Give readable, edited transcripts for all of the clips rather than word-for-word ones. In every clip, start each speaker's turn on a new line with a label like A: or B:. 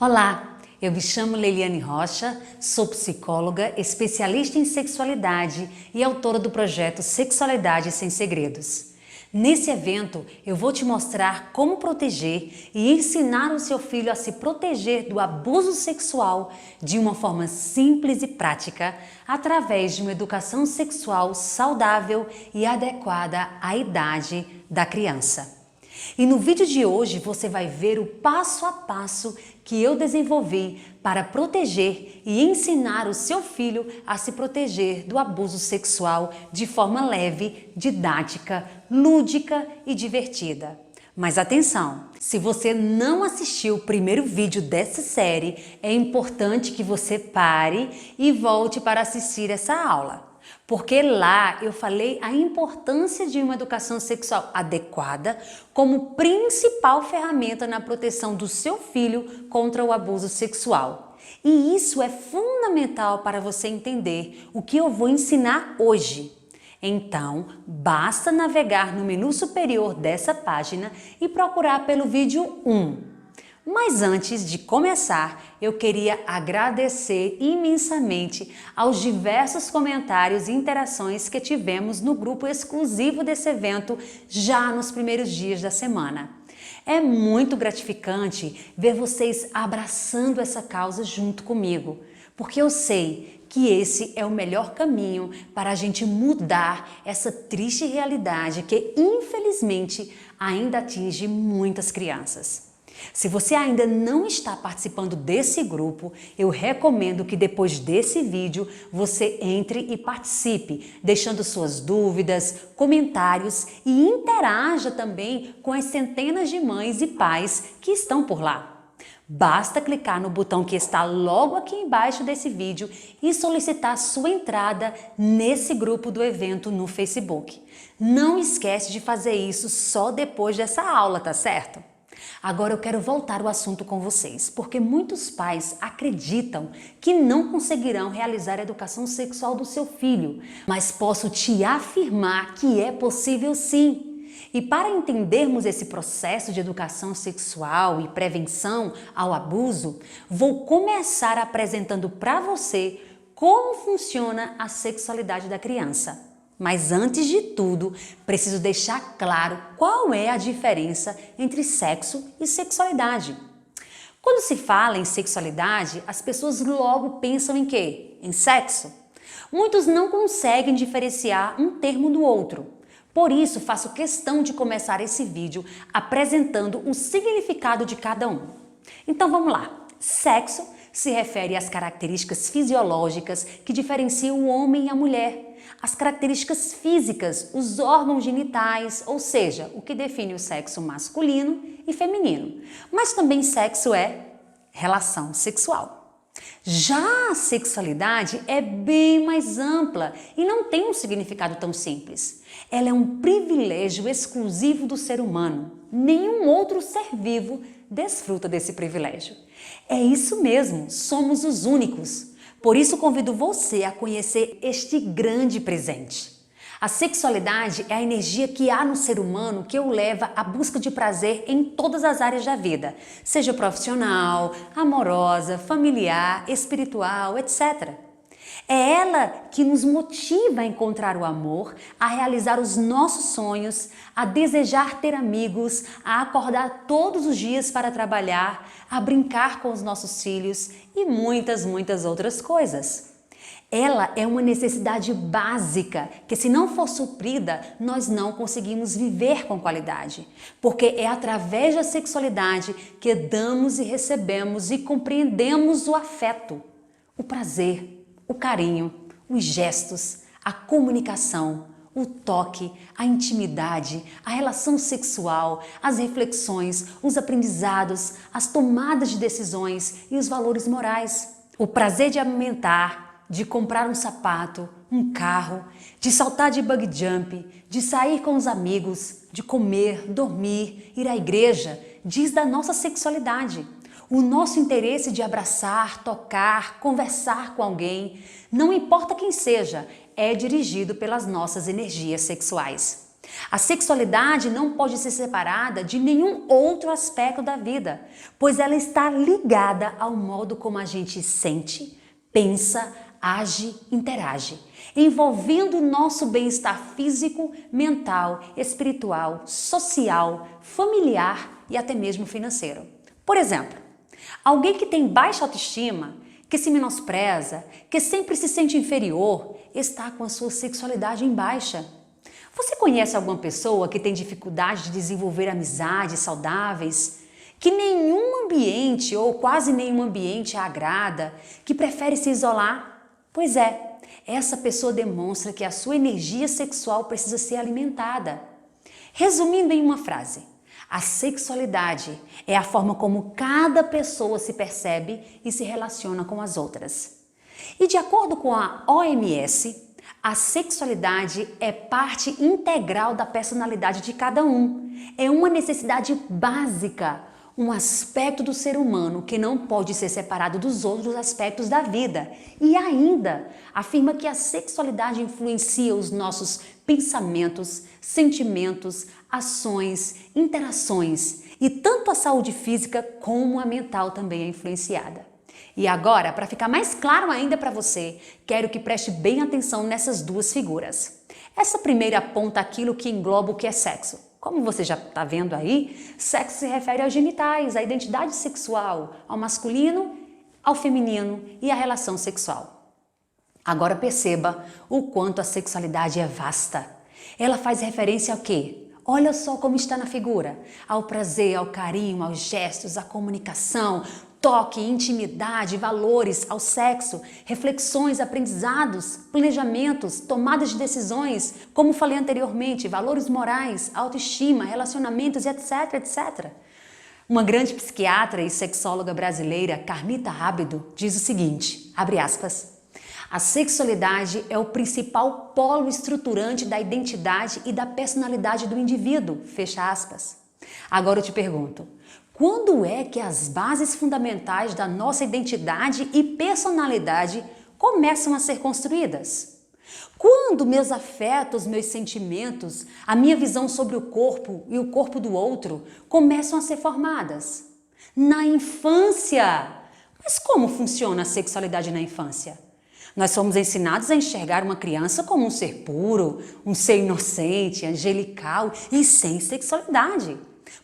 A: Olá, eu me chamo Leiliane Rocha, sou psicóloga, especialista em sexualidade e autora do projeto Sexualidade Sem Segredos. Nesse evento, eu vou te mostrar como proteger e ensinar o seu filho a se proteger do abuso sexual de uma forma simples e prática, através de uma educação sexual saudável e adequada à idade da criança. E no vídeo de hoje você vai ver o passo a passo que eu desenvolvi para proteger e ensinar o seu filho a se proteger do abuso sexual de forma leve, didática, lúdica e divertida. Mas atenção, se você não assistiu o primeiro vídeo dessa série, é importante que você pare e volte para assistir essa aula. Porque lá eu falei a importância de uma educação sexual adequada como principal ferramenta na proteção do seu filho contra o abuso sexual. E isso é fundamental para você entender o que eu vou ensinar hoje. Então, basta navegar no menu superior dessa página e procurar pelo vídeo 1. Mas antes de começar, eu queria agradecer imensamente aos diversos comentários e interações que tivemos no grupo exclusivo desse evento já nos primeiros dias da semana. É muito gratificante ver vocês abraçando essa causa junto comigo, porque eu sei que esse é o melhor caminho para a gente mudar essa triste realidade que, infelizmente, ainda atinge muitas crianças. Se você ainda não está participando desse grupo, eu recomendo que depois desse vídeo você entre e participe, deixando suas dúvidas, comentários e interaja também com as centenas de mães e pais que estão por lá. Basta clicar no botão que está logo aqui embaixo desse vídeo e solicitar sua entrada nesse grupo do evento no Facebook. Não esquece de fazer isso só depois dessa aula, tá certo? Agora eu quero voltar ao assunto com vocês, porque muitos pais acreditam que não conseguirão realizar a educação sexual do seu filho, mas posso te afirmar que é possível sim. E para entendermos esse processo de educação sexual e prevenção ao abuso, vou começar apresentando para você como funciona a sexualidade da criança. Mas antes de tudo, preciso deixar claro qual é a diferença entre sexo e sexualidade. Quando se fala em sexualidade, as pessoas logo pensam em quê? Em sexo? Muitos não conseguem diferenciar um termo do outro. Por isso, faço questão de começar esse vídeo apresentando o significado de cada um. Então vamos lá. Sexo se refere às características fisiológicas que diferenciam o homem e a mulher. As características físicas, os órgãos genitais, ou seja, o que define o sexo masculino e feminino. Mas também sexo é relação sexual. Já a sexualidade é bem mais ampla e não tem um significado tão simples. Ela é um privilégio exclusivo do ser humano. Nenhum outro ser vivo desfruta desse privilégio. É isso mesmo, somos os únicos. Por isso convido você a conhecer este grande presente. A sexualidade é a energia que há no ser humano que o leva à busca de prazer em todas as áreas da vida, seja profissional, amorosa, familiar, espiritual, etc. É ela que nos motiva a encontrar o amor, a realizar os nossos sonhos, a desejar ter amigos, a acordar todos os dias para trabalhar, a brincar com os nossos filhos e muitas outras coisas. Ela é uma necessidade básica que, se não for suprida, nós não conseguimos viver com qualidade. Porque é através da sexualidade que damos e recebemos e compreendemos o afeto, o prazer, o carinho, os gestos, a comunicação, o toque, a intimidade, a relação sexual, as reflexões, os aprendizados, as tomadas de decisões e os valores morais. O prazer de amamentar, de comprar um sapato, um carro, de saltar de bungee jump, de sair com os amigos, de comer, dormir, ir à igreja, diz da nossa sexualidade. O nosso interesse de abraçar, tocar, conversar com alguém, não importa quem seja, é dirigido pelas nossas energias sexuais. A sexualidade não pode ser separada de nenhum outro aspecto da vida, pois ela está ligada ao modo como a gente sente, pensa, age, interage, envolvendo o nosso bem-estar físico, mental, espiritual, social, familiar e até mesmo financeiro. Por exemplo, alguém que tem baixa autoestima, que se menospreza, que sempre se sente inferior, está com a sua sexualidade em baixa. Você conhece alguma pessoa que tem dificuldade de desenvolver amizades saudáveis, que nenhum ambiente ou quase nenhum ambiente a agrada, que prefere se isolar? Pois é, essa pessoa demonstra que a sua energia sexual precisa ser alimentada. Resumindo em uma frase, a sexualidade é a forma como cada pessoa se percebe e se relaciona com as outras. E de acordo com a OMS, a sexualidade é parte integral da personalidade de cada um. É uma necessidade básica, um aspecto do ser humano que não pode ser separado dos outros aspectos da vida. E ainda afirma que a sexualidade influencia os nossos pensamentos, sentimentos, ações, interações. E tanto a saúde física como a mental também é influenciada. E agora, para ficar mais claro ainda para você, quero que preste bem atenção nessas duas figuras. Essa primeira aponta aquilo que engloba o que é sexo. Como você já está vendo aí, sexo se refere aos genitais, à identidade sexual, ao masculino, ao feminino e à relação sexual. Agora perceba o quanto a sexualidade é vasta. Ela faz referência ao quê? Olha só como está na figura, ao prazer, ao carinho, aos gestos, à comunicação, toque, intimidade, valores, ao sexo, reflexões, aprendizados, planejamentos, tomadas de decisões, como falei anteriormente, valores morais, autoestima, relacionamentos, etc, etc. Uma grande psiquiatra e sexóloga brasileira, Carmita Ábido, diz o seguinte, abre aspas, a sexualidade é o principal polo estruturante da identidade e da personalidade do indivíduo, fecha aspas. Agora eu te pergunto, quando é que as bases fundamentais da nossa identidade e personalidade começam a ser construídas? Quando meus afetos, meus sentimentos, a minha visão sobre o corpo e o corpo do outro começam a ser formadas? Na infância! Mas como funciona a sexualidade na infância? Nós somos ensinados a enxergar uma criança como um ser puro, um ser inocente, angelical e sem sexualidade.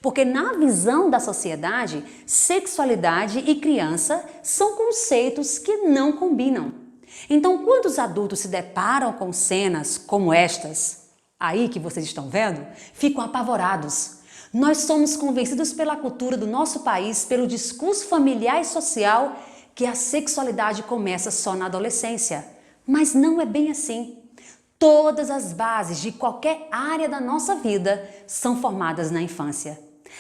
A: Porque na visão da sociedade, sexualidade e criança são conceitos que não combinam. Então, quando os adultos se deparam com cenas como estas, aí que vocês estão vendo, ficam apavorados. Nós somos convencidos pela cultura do nosso país, pelo discurso familiar e social, que a sexualidade começa só na adolescência. Mas não é bem assim. Todas as bases de qualquer área da nossa vida são formadas na infância.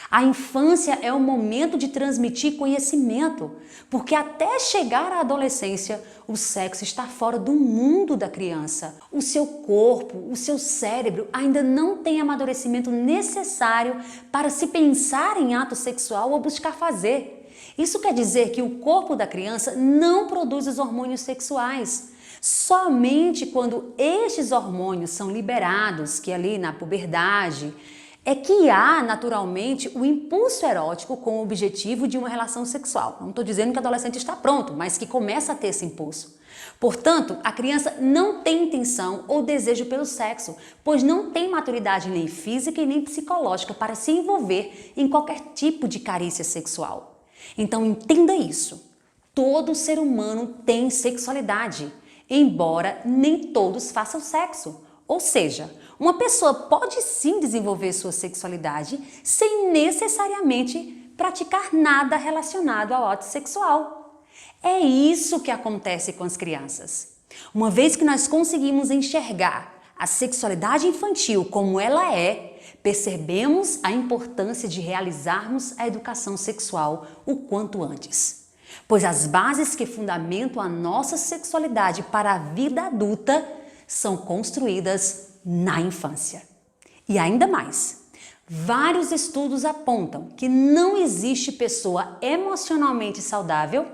A: A infância é o momento de transmitir conhecimento, porque até chegar à adolescência, o sexo está fora do mundo da criança. O seu corpo, o seu cérebro ainda não tem amadurecimento necessário para se pensar em ato sexual ou buscar fazer. Isso quer dizer que o corpo da criança não produz os hormônios sexuais. Somente quando estes hormônios são liberados, que ali na puberdade, é que há naturalmente o impulso erótico com o objetivo de uma relação sexual. Não estou dizendo que o adolescente está pronto, mas que começa a ter esse impulso. Portanto, a criança não tem intenção ou desejo pelo sexo, pois não tem maturidade nem física e nem psicológica para se envolver em qualquer tipo de carícia sexual. Então entenda isso, todo ser humano tem sexualidade, embora nem todos façam sexo. Ou seja, uma pessoa pode sim desenvolver sua sexualidade sem necessariamente praticar nada relacionado ao ato sexual. É isso que acontece com as crianças. Uma vez que nós conseguimos enxergar a sexualidade infantil como ela é, percebemos a importância de realizarmos a educação sexual o quanto antes. Pois as bases que fundamentam a nossa sexualidade para a vida adulta são construídas na infância. E ainda mais, vários estudos apontam que não existe pessoa emocionalmente saudável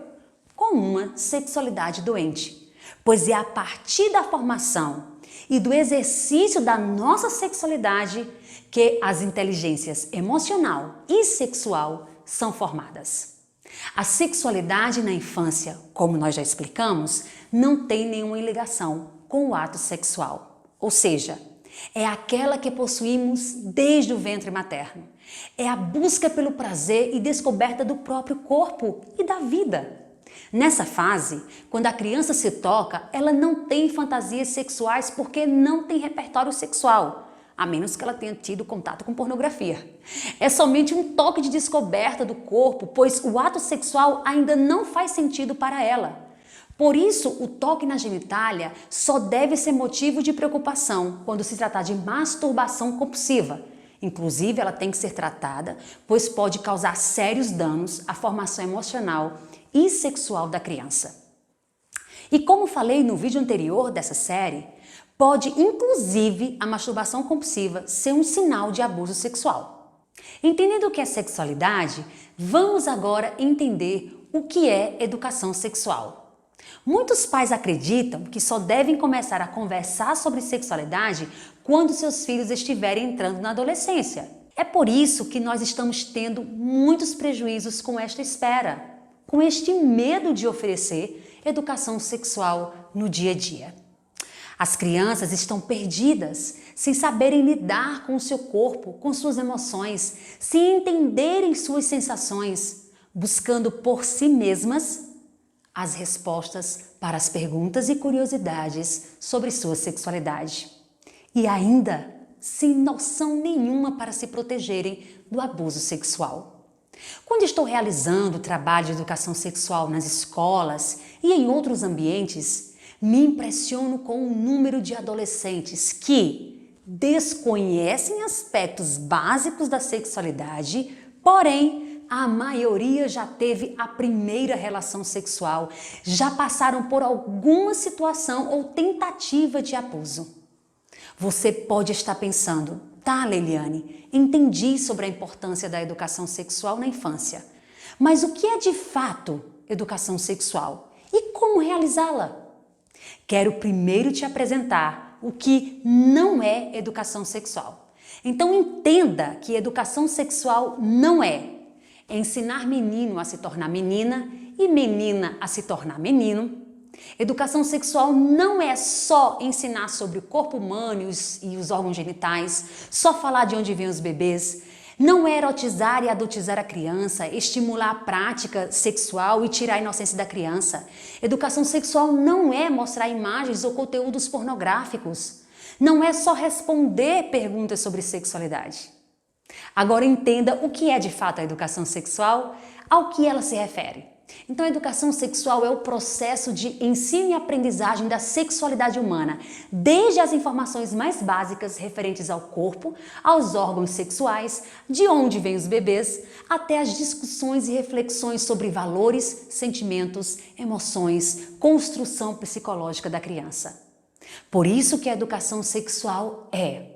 A: com uma sexualidade doente, pois é a partir da formação e do exercício da nossa sexualidade que as inteligências emocional e sexual são formadas. A sexualidade na infância, como nós já explicamos, não tem nenhuma ligação com o ato sexual, ou seja, é aquela que possuímos desde o ventre materno. É a busca pelo prazer e descoberta do próprio corpo e da vida. Nessa fase, quando a criança se toca, ela não tem fantasias sexuais porque não tem repertório sexual, a menos que ela tenha tido contato com pornografia. É somente um toque de descoberta do corpo, pois o ato sexual ainda não faz sentido para ela. Por isso, o toque na genitália só deve ser motivo de preocupação quando se tratar de masturbação compulsiva. Inclusive, ela tem que ser tratada, pois pode causar sérios danos à formação emocional e sexual da criança. E como falei no vídeo anterior dessa série, pode inclusive a masturbação compulsiva ser um sinal de abuso sexual. Entendendo o que é sexualidade, vamos agora entender o que é educação sexual. Muitos pais acreditam que só devem começar a conversar sobre sexualidade quando seus filhos estiverem entrando na adolescência. É por isso que nós estamos tendo muitos prejuízos com esta espera, com este medo de oferecer educação sexual no dia a dia. As crianças estão perdidas, sem saberem lidar com o seu corpo, com suas emoções, sem entenderem suas sensações, buscando por si mesmas as respostas para as perguntas e curiosidades sobre sua sexualidade. E ainda sem noção nenhuma para se protegerem do abuso sexual. Quando estou realizando o trabalho de educação sexual nas escolas e em outros ambientes, me impressiono com o número de adolescentes que desconhecem aspectos básicos da sexualidade, porém, a maioria já teve a primeira relação sexual, já passaram por alguma situação ou tentativa de abuso. Você pode estar pensando, tá, Leliane, entendi sobre a importância da educação sexual na infância, mas o que é de fato educação sexual e como realizá-la? Quero primeiro te apresentar o que não é educação sexual. Então entenda que educação sexual não é ensinar menino a se tornar menina e menina a se tornar menino. Educação sexual não é só ensinar sobre o corpo humano e os órgãos genitais, só falar de onde vêm os bebês. Não é erotizar e adultizar a criança, estimular a prática sexual e tirar a inocência da criança. Educação sexual não é mostrar imagens ou conteúdos pornográficos. Não é só responder perguntas sobre sexualidade. Agora entenda o que é de fato a educação sexual, ao que ela se refere. Então a educação sexual é o processo de ensino e aprendizagem da sexualidade humana, desde as informações mais básicas referentes ao corpo, aos órgãos sexuais, de onde vêm os bebês, até as discussões e reflexões sobre valores, sentimentos, emoções, construção psicológica da criança. Por isso que a educação sexual é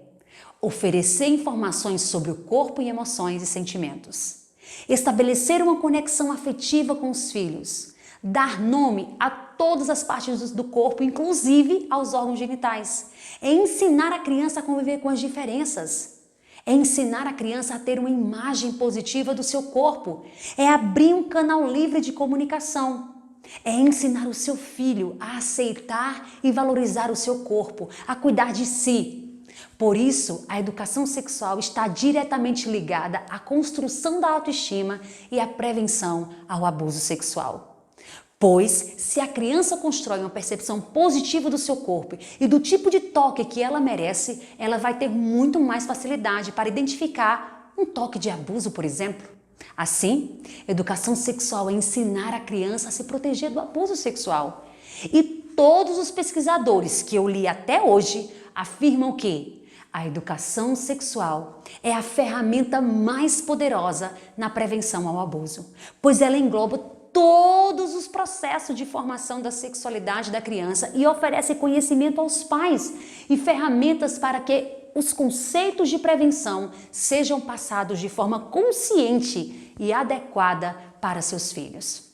A: oferecer informações sobre o corpo e emoções e sentimentos. Estabelecer uma conexão afetiva com os filhos. Dar nome a todas as partes do corpo, inclusive aos órgãos genitais. É ensinar a criança a conviver com as diferenças. É ensinar a criança a ter uma imagem positiva do seu corpo. É abrir um canal livre de comunicação. É ensinar o seu filho a aceitar e valorizar o seu corpo, a cuidar de si. Por isso, a educação sexual está diretamente ligada à construção da autoestima e à prevenção ao abuso sexual. Pois, se a criança constrói uma percepção positiva do seu corpo e do tipo de toque que ela merece, ela vai ter muito mais facilidade para identificar um toque de abuso, por exemplo. Assim, educação sexual é ensinar a criança a se proteger do abuso sexual. E todos os pesquisadores que eu li até hoje afirmam que a educação sexual é a ferramenta mais poderosa na prevenção ao abuso, pois ela engloba todos os processos de formação da sexualidade da criança e oferece conhecimento aos pais e ferramentas para que os conceitos de prevenção sejam passados de forma consciente e adequada para seus filhos.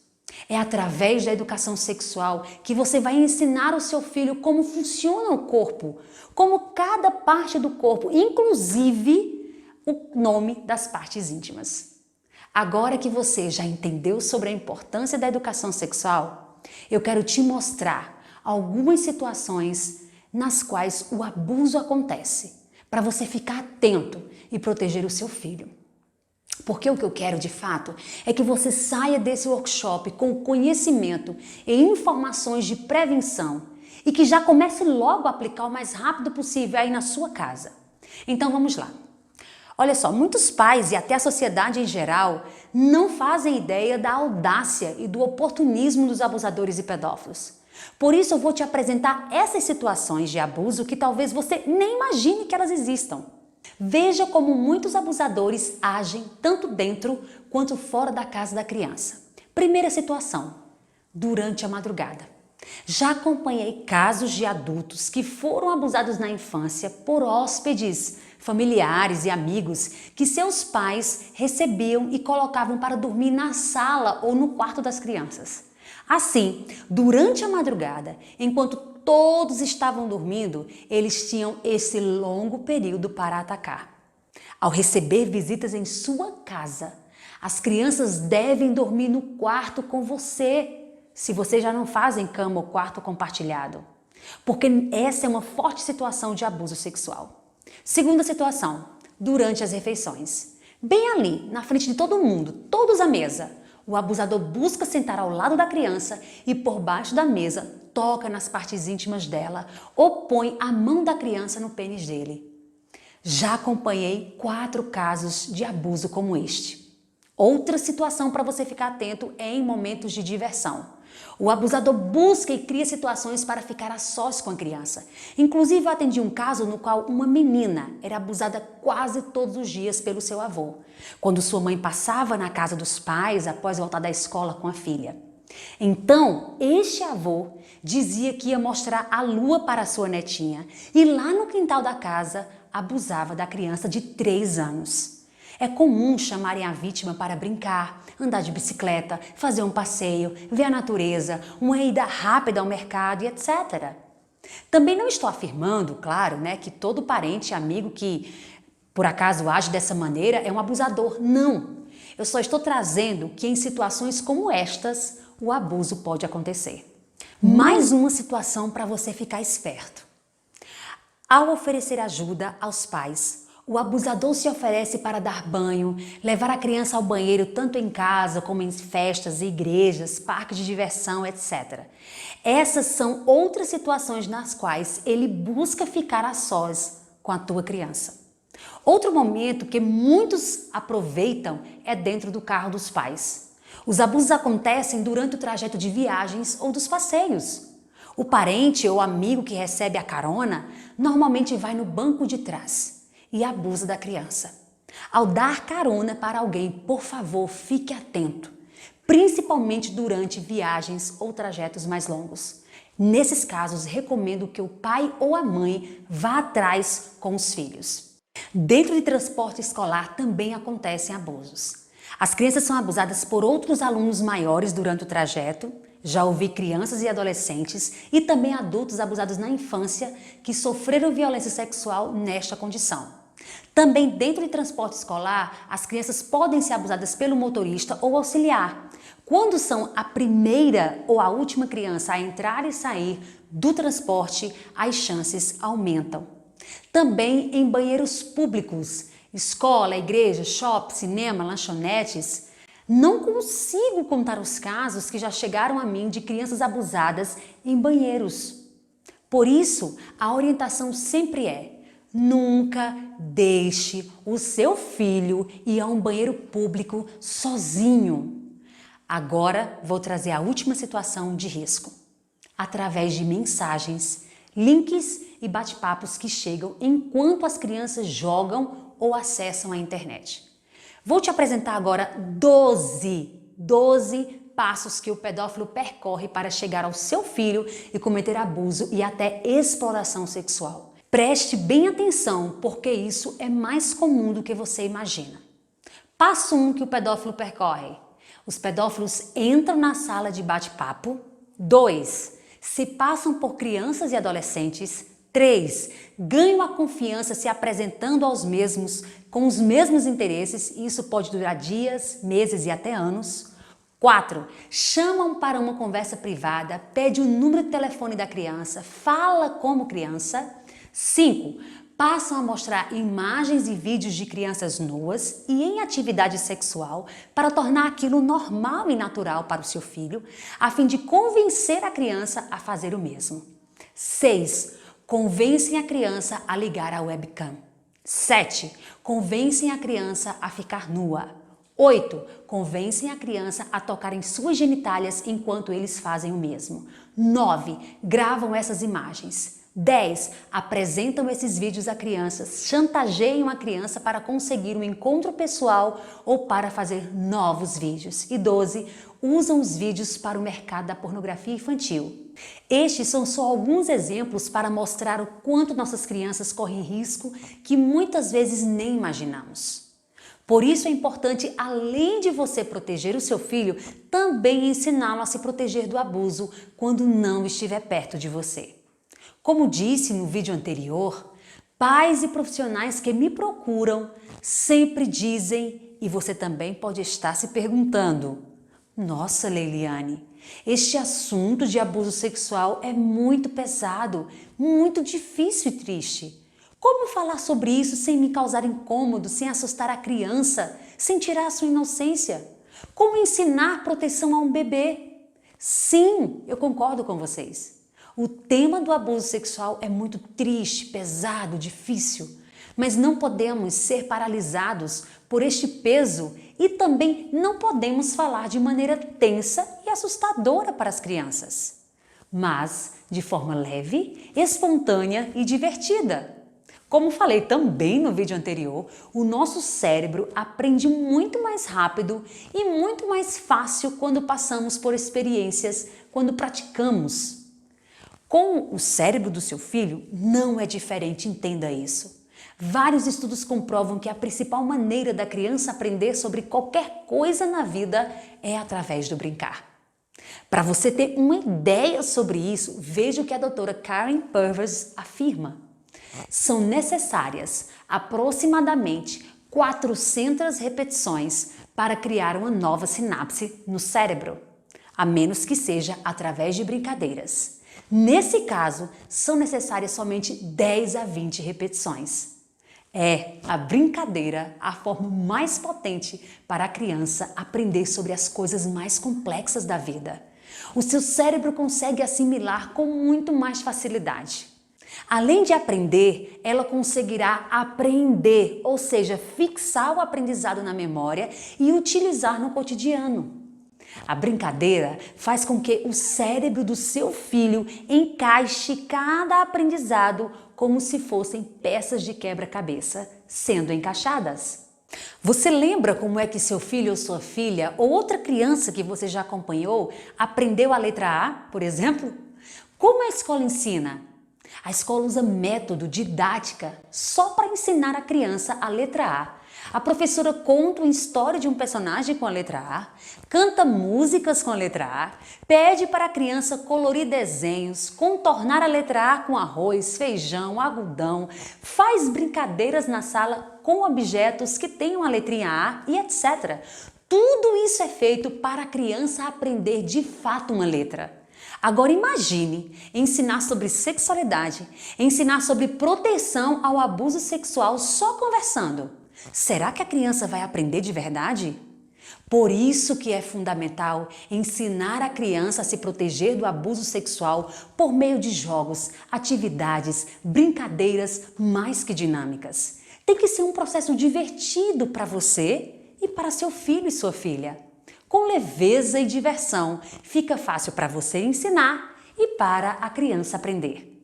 A: É através da educação sexual que você vai ensinar ao seu filho como funciona o corpo, como cada parte do corpo, inclusive o nome das partes íntimas. Agora que você já entendeu sobre a importância da educação sexual, eu quero te mostrar algumas situações nas quais o abuso acontece, para você ficar atento e proteger o seu filho. Porque o que eu quero de fato é que você saia desse workshop com conhecimento e informações de prevenção e que já comece logo a aplicar o mais rápido possível aí na sua casa. Então vamos lá. Olha só, muitos pais e até a sociedade em geral não fazem ideia da audácia e do oportunismo dos abusadores e pedófilos. Por isso eu vou te apresentar essas situações de abuso que talvez você nem imagine que elas existam. Veja como muitos abusadores agem tanto dentro quanto fora da casa da criança. Primeira situação, durante a madrugada. Já acompanhei casos de adultos que foram abusados na infância por hóspedes, familiares e amigos que seus pais recebiam e colocavam para dormir na sala ou no quarto das crianças. Assim, durante a madrugada, enquanto todos estavam dormindo, eles tinham esse longo período para atacar. Ao receber visitas em sua casa, as crianças devem dormir no quarto com você, se vocês já não fazem cama ou quarto compartilhado, porque essa é uma forte situação de abuso sexual. Segunda situação, durante as refeições. Bem ali, na frente de todo mundo, todos à mesa, o abusador busca sentar ao lado da criança e por baixo da mesa toca nas partes íntimas dela ou põe a mão da criança no pênis dele. Já acompanhei 4 casos de abuso como este. Outra situação para você ficar atento é em momentos de diversão. O abusador busca e cria situações para ficar a sós com a criança. Inclusive, eu atendi um caso no qual uma menina era abusada quase todos os dias pelo seu avô, quando sua mãe passava na casa dos pais após voltar da escola com a filha. Então, este avô dizia que ia mostrar a lua para sua netinha e lá no quintal da casa abusava da criança de 3 anos. É comum chamarem a vítima para brincar, andar de bicicleta, fazer um passeio, ver a natureza, uma ida rápida ao mercado e etc. Também não estou afirmando, claro, que todo parente e amigo que por acaso age dessa maneira é um abusador. Não! Eu só estou trazendo que em situações como estas, o abuso pode acontecer. Mais uma situação para você ficar esperto. Ao oferecer ajuda aos pais, o abusador se oferece para dar banho, levar a criança ao banheiro tanto em casa como em festas, igrejas, parques de diversão, etc. Essas são outras situações nas quais ele busca ficar a sós com a tua criança. Outro momento que muitos aproveitam é dentro do carro dos pais. Os abusos acontecem durante o trajeto de viagens ou dos passeios. O parente ou amigo que recebe a carona normalmente vai no banco de trás e abusa da criança. Ao dar carona para alguém, por favor, fique atento, principalmente durante viagens ou trajetos mais longos. Nesses casos, recomendo que o pai ou a mãe vá atrás com os filhos. Dentro de transporte escolar também acontecem abusos. As crianças são abusadas por outros alunos maiores durante o trajeto. Já ouvi crianças e adolescentes e também adultos abusados na infância que sofreram violência sexual nesta condição. Também dentro de transporte escolar, as crianças podem ser abusadas pelo motorista ou auxiliar. Quando são a primeira ou a última criança a entrar e sair do transporte, as chances aumentam. Também em banheiros públicos, escola, igreja, shopping, cinema, lanchonetes. Não consigo contar os casos que já chegaram a mim de crianças abusadas em banheiros. Por isso, a orientação sempre é: nunca deixe o seu filho ir a um banheiro público sozinho. Agora vou trazer a última situação de risco. Através de mensagens, links e bate-papos que chegam enquanto as crianças jogam ou acessam a internet. Vou te apresentar agora 12 passos que o pedófilo percorre para chegar ao seu filho e cometer abuso e até exploração sexual. Preste bem atenção, porque isso é mais comum do que você imagina. Passo 1 que o pedófilo percorre: Os pedófilos entram na sala de bate-papo. 2. Se passam por crianças e adolescentes. 3. Ganham a confiança se apresentando aos mesmos, com os mesmos interesses, e isso pode durar dias, meses e até anos. 4. Chamam para uma conversa privada, pede o número de telefone da criança, fala como criança. 5. Passam a mostrar imagens e vídeos de crianças nuas e em atividade sexual para tornar aquilo normal e natural para o seu filho, a fim de convencer a criança a fazer o mesmo. 6. Convencem a criança a ligar a webcam. 7. Convencem a criança a ficar nua. 8. Convencem a criança a tocar em suas genitálias enquanto eles fazem o mesmo. 9. Gravam essas imagens. 10. Apresentam esses vídeos a crianças, chantageiam a criança para conseguir um encontro pessoal ou para fazer novos vídeos. E 12. Usam os vídeos para o mercado da pornografia infantil. Estes são só alguns exemplos para mostrar o quanto nossas crianças correm risco que muitas vezes nem imaginamos. Por isso é importante, além de você proteger o seu filho, também ensiná-lo a se proteger do abuso quando não estiver perto de você. Como disse no vídeo anterior, pais e profissionais que me procuram sempre dizem, e você também pode estar se perguntando: nossa, Leiliane, este assunto de abuso sexual é muito pesado, muito difícil e triste. Como falar sobre isso sem me causar incômodo, sem assustar a criança, sem tirar a sua inocência? Como ensinar proteção a um bebê? Sim, eu concordo com vocês. O tema do abuso sexual é muito triste, pesado, difícil, mas não podemos ser paralisados por este peso e também não podemos falar de maneira tensa e assustadora para as crianças, mas de forma leve, espontânea e divertida. Como falei também no vídeo anterior, o nosso cérebro aprende muito mais rápido e muito mais fácil quando passamos por experiências, quando praticamos. Com o cérebro do seu filho não é diferente, entenda isso. Vários estudos comprovam que a principal maneira da criança aprender sobre qualquer coisa na vida é através do brincar. Para você ter uma ideia sobre isso, veja o que a doutora Karen Purvis afirma. São necessárias aproximadamente 400 repetições para criar uma nova sinapse no cérebro, a menos que seja através de brincadeiras. Nesse caso, são necessárias somente 10 a 20 repetições. É a brincadeira a forma mais potente para a criança aprender sobre as coisas mais complexas da vida. O seu cérebro consegue assimilar com muito mais facilidade. Além de aprender, ela conseguirá aprender, ou seja, fixar o aprendizado na memória e utilizar no cotidiano. A brincadeira faz com que o cérebro do seu filho encaixe cada aprendizado como se fossem peças de quebra-cabeça sendo encaixadas. Você lembra como é que seu filho ou sua filha ou outra criança que você já acompanhou aprendeu a letra A, por exemplo? Como a escola ensina? A escola usa método, didática, só para ensinar a criança a letra A. A professora conta uma história de um personagem com a letra A, canta músicas com a letra A, pede para a criança colorir desenhos, contornar a letra A com arroz, feijão, algodão, faz brincadeiras na sala com objetos que tenham a letrinha A e etc. Tudo isso é feito para a criança aprender de fato uma letra. Agora imagine ensinar sobre sexualidade, ensinar sobre proteção ao abuso sexual só conversando. Será que a criança vai aprender de verdade? Por isso que é fundamental ensinar a criança a se proteger do abuso sexual por meio de jogos, atividades, brincadeiras mais que dinâmicas. Tem que ser um processo divertido para você e para seu filho e sua filha. Com leveza e diversão, fica fácil para você ensinar e para a criança aprender.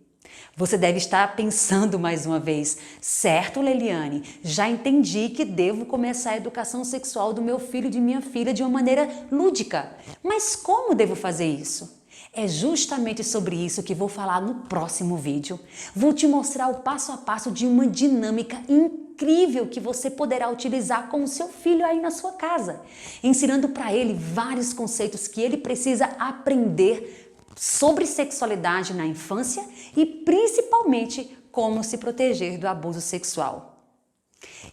A: Você deve estar pensando mais uma vez: certo, Leiliane, já entendi que devo começar a educação sexual do meu filho e de minha filha de uma maneira lúdica. Mas como devo fazer isso? É justamente sobre isso que vou falar no próximo vídeo. Vou te mostrar o passo a passo de uma dinâmica incrível incrível que você poderá utilizar com o seu filho aí na sua casa, ensinando para ele vários conceitos que ele precisa aprender sobre sexualidade na infância e principalmente como se proteger do abuso sexual.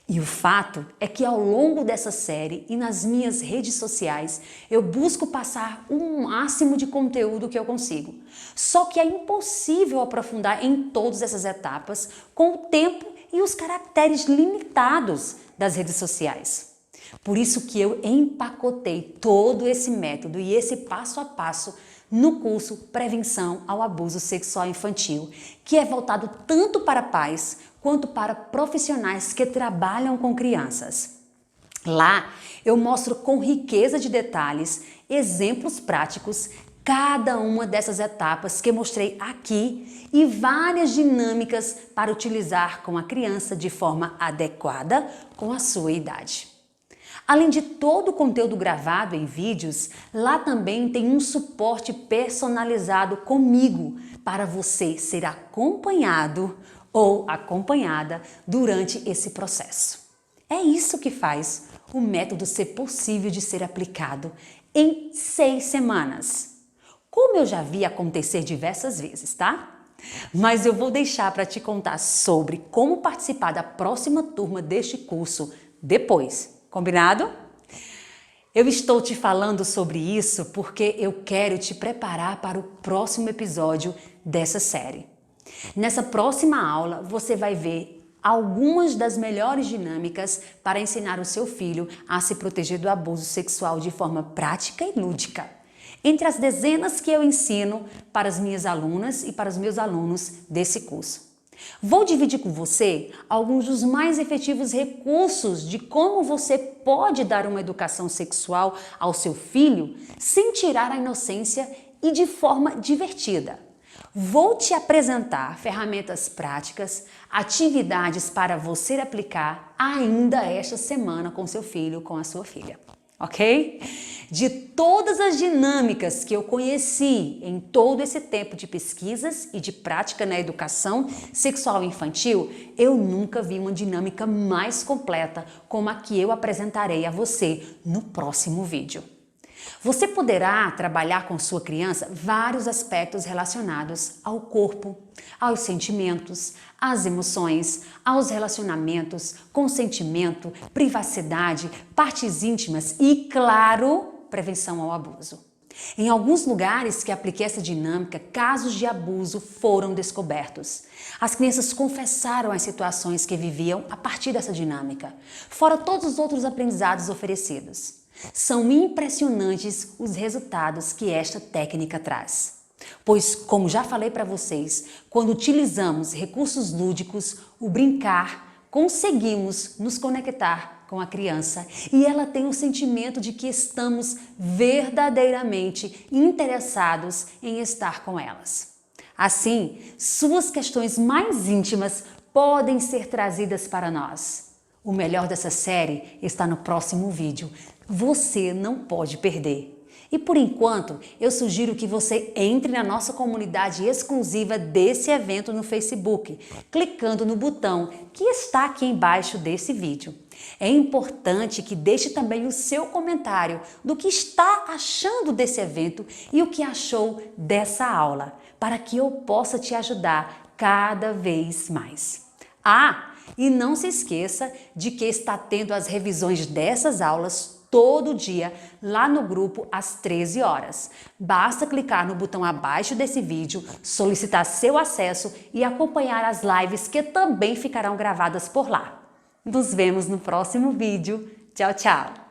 A: E o fato é que ao longo dessa série e nas minhas redes sociais, eu busco passar o máximo de conteúdo que eu consigo. Só que é impossível aprofundar em todas essas etapas com o tempo e os caracteres limitados das redes sociais. Por isso que eu empacotei todo esse método e esse passo a passo no curso Prevenção ao Abuso Sexual Infantil, que é voltado tanto para pais quanto para profissionais que trabalham com crianças. Lá eu mostro com riqueza de detalhes, exemplos práticos, cada uma dessas etapas que mostrei aqui e várias dinâmicas para utilizar com a criança de forma adequada com a sua idade. Além de todo o conteúdo gravado em vídeos, lá também tem um suporte personalizado comigo para você ser acompanhado ou acompanhada durante esse processo. É isso que faz o método ser possível de ser aplicado em 6 semanas. Como eu já vi acontecer diversas vezes, tá? Mas eu vou deixar para te contar sobre como participar da próxima turma deste curso depois. Combinado? Eu estou te falando sobre isso porque eu quero te preparar para o próximo episódio dessa série. Nessa próxima aula, você vai ver algumas das melhores dinâmicas para ensinar o seu filho a se proteger do abuso sexual de forma prática e lúdica. Entre as dezenas que eu ensino para as minhas alunas e para os meus alunos desse curso. Vou dividir com você alguns dos mais efetivos recursos de como você pode dar uma educação sexual ao seu filho sem tirar a inocência e de forma divertida. Vou te apresentar ferramentas práticas, atividades para você aplicar ainda esta semana com seu filho, com a sua filha. Ok? De todas as dinâmicas que eu conheci em todo esse tempo de pesquisas e de prática na educação sexual infantil, eu nunca vi uma dinâmica mais completa como a que eu apresentarei a você no próximo vídeo. Você poderá trabalhar com sua criança vários aspectos relacionados ao corpo, aos sentimentos, às emoções, aos relacionamentos, consentimento, privacidade, partes íntimas e, claro, prevenção ao abuso. Em alguns lugares que apliquei essa dinâmica, casos de abuso foram descobertos. As crianças confessaram as situações que viviam a partir dessa dinâmica, fora todos os outros aprendizados oferecidos. São impressionantes os resultados que esta técnica traz. Pois, como já falei para vocês, quando utilizamos recursos lúdicos, o brincar, conseguimos nos conectar com a criança e ela tem o sentimento de que estamos verdadeiramente interessados em estar com elas. Assim, suas questões mais íntimas podem ser trazidas para nós. O melhor dessa série está no próximo vídeo. Você não pode perder. E por enquanto, eu sugiro que você entre na nossa comunidade exclusiva desse evento no Facebook, clicando no botão que está aqui embaixo desse vídeo. É importante que deixe também o seu comentário do que está achando desse evento e o que achou dessa aula, para que eu possa te ajudar cada vez mais. E não se esqueça de que está tendo as revisões dessas aulas todo dia lá no grupo às 13 horas. Basta clicar no botão abaixo desse vídeo, solicitar seu acesso e acompanhar as lives que também ficarão gravadas por lá. Nos vemos no próximo vídeo. Tchau, tchau!